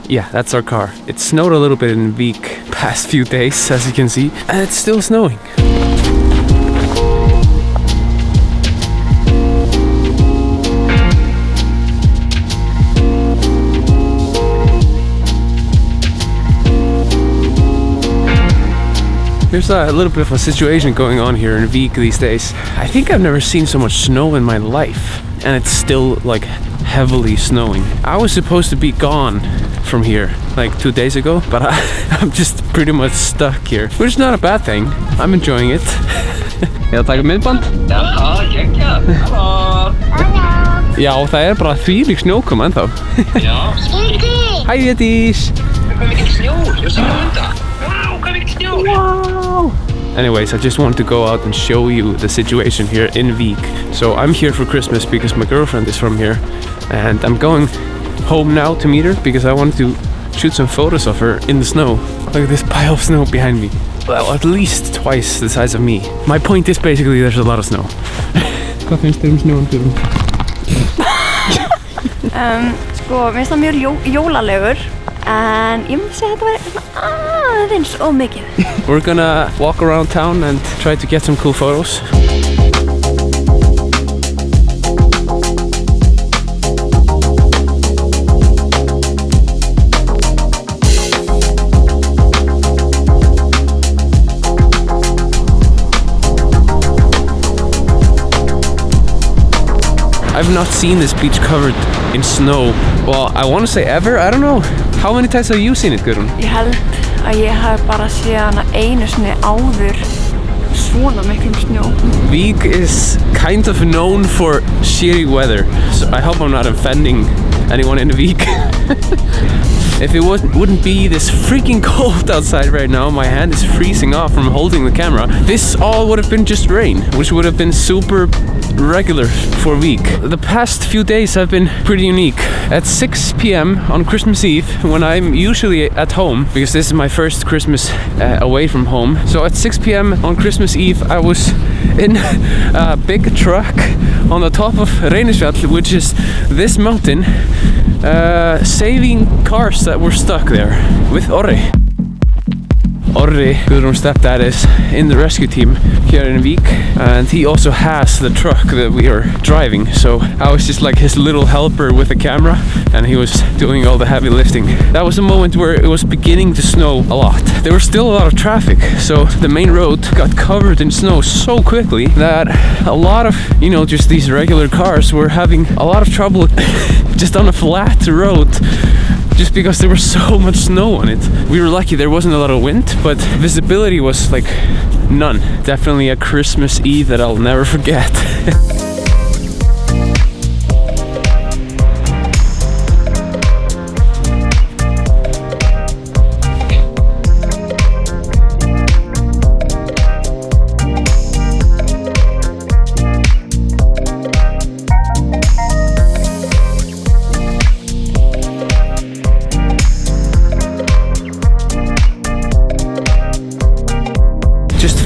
Yeah, that's our car. It snowed a little bit in Vík past few days, as you can see, and it's still snowing. There's a little bit of a situation going on here in Vík these days. I think I've never seen so much snow in my life, and it's still like heavily snowing. I was supposed to be gone from here like 2 days ago, but I'm just pretty much stuck here, which is not a bad thing. I'm enjoying it. Ég að taka myndband? Já, geggjað. Halló. Já, það bara þvílík snjókoma ennþá. Já, skýrði. Hæ, Védís. Hvað mikil snjór? Ég sé þetta. Wow, hvað mikil snjór. Wow. Anyways, I just wanted to go out and show you the situation here in Vík. So I'm here for Christmas because my girlfriend is from here, and I'm going home now to meet her because I wanted to shoot some photos of her in the snow. Look at this pile of snow behind me. Well, at least twice the size of me. My point is basically there's a lot of snow. Hvað finnst þér snjóan fyrir? Sko, mér finnst það mjög jólalegur, en ég myndi segja að þetta væri aðeins of mikið. We're gonna walk around town and try to get some cool photos. I've not seen this beach covered in snow. Well, I want to say ever. I don't know. How many times have you seen it, Guðrún? Ég held að ég hef bara séð hana einu sinni áður svona miklum snjó. Vík is kind of known for shitty weather, so I hope I'm not offending anyone in Vík. If it wouldn't be this freaking cold outside right now, my hand is freezing off from holding the camera, this all would have been just rain, which would have been super regular for Vík. The past few days have been pretty unique. At 6 p.m. on Christmas Eve, when I'm usually at home, because this is my first Christmas away from home, so at 6 p.m. on Christmas Eve I was in a big truck on the top of Reynisfjall, which is this mountain, saving cars that were stuck there with Orri. Orri, Guðrún's stepdad, is in the rescue team here in Vík, and he also has the truck that we are driving, so I was just like his little helper with the camera, and he was doing all the heavy lifting. That was a moment where it was beginning to snow a lot. There was still a lot of traffic, so the main road got covered in snow so quickly that a lot of, you know, just these regular cars were having a lot of trouble just on a flat road, just because there was so much snow on it. We were lucky there wasn't a lot of wind, but visibility was like none. Definitely a Christmas Eve that I'll never forget.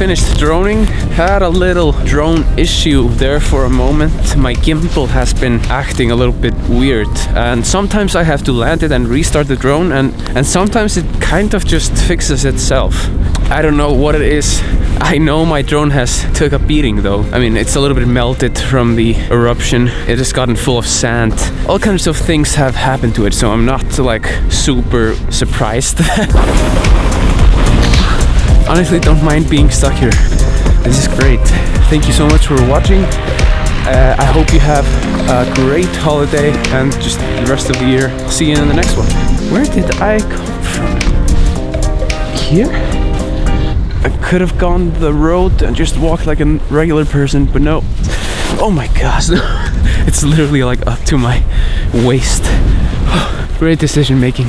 Finished droning. Had a little drone issue there for a moment. My gimbal has been acting a little bit weird, and sometimes I have to land it and restart the drone, and sometimes it kind of just fixes itself. I don't know what it is. I know my drone has took a beating though. I mean, it's a little bit melted from the eruption. It has gotten full of sand. All kinds of things have happened to it, so I'm not like super surprised. Honestly, don't mind being stuck here. This is great. Thank you so much for watching. I hope you have a great holiday and just the rest of the year. See you in the next one. Where did I come from? Here? I could have gone the road and just walked like a regular person, but no. Oh my gosh. It's literally like up to my waist. Great decision making.